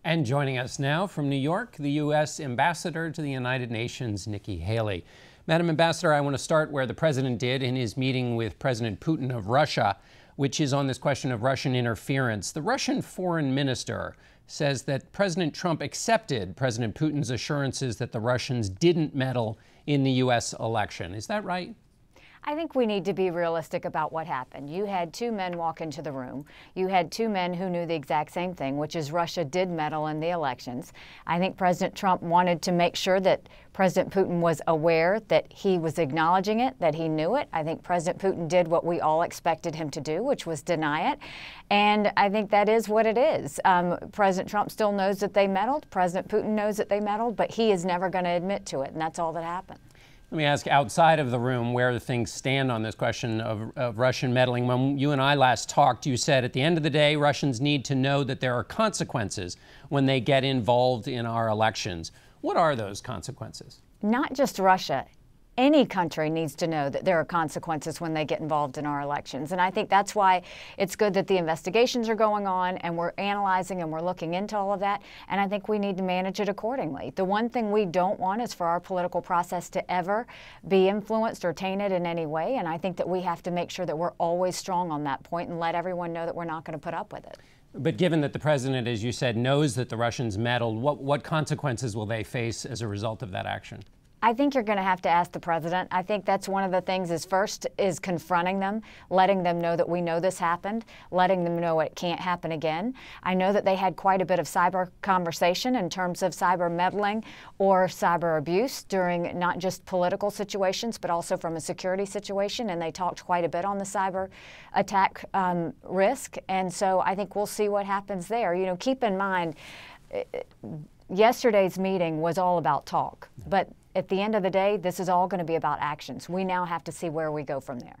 And joining us now from New York, the U.S. Ambassador to the United Nations, Nikki Haley. Madam Ambassador, I want to start where the president did in his meeting with President Putin of Russia, which is on this question of Russian interference. The Russian foreign minister says that President Trump accepted President Putin's assurances that the Russians didn't meddle in the U.S. election. Is that right? I think we need to be realistic about what happened. You had two men walk into the room. You had two men who knew the exact same thing, which is Russia did meddle in the elections. I think President Trump wanted to make sure that President Putin was aware that he was acknowledging it, that he knew it. I think President Putin did what we all expected him to do, which was deny it. And I think that is what it is. President Trump still knows that they meddled. President Putin knows that they meddled, but he is never going to admit to it, and that's all that happened. Let me ask outside of the room where things stand on this question of Russian meddling. When you and I last talked, you said at the end of the day, Russians need to know that there are consequences when they get involved in our elections. What are those consequences? Not just Russia. Any country needs to know that there are consequences when they get involved in our elections. And I think that's why it's good that the investigations are going on and we're analyzing and we're looking into all of that. And I think we need to manage it accordingly. The one thing we don't want is for our political process to ever be influenced or tainted in any way. And I think that we have to make sure that we're always strong on that point and let everyone know that we're not going to put up with it. But given that the president, as you said, knows that the Russians meddled, what consequences will they face as a result of that action? I think you're going to have to ask the president. I think that's one of the things is first is confronting them, letting them know that we know this happened, letting them know it can't happen again. I know that they had quite a bit of cyber conversation in terms of cyber meddling or cyber abuse during not just political situations, but also from a security situation. And they talked quite a bit on the cyber attack risk. And so I think we'll see what happens there. You know, keep in mind, yesterday's meeting was all about talk, but at the end of the day, this is all going to be about actions. We now have to see where we go from there.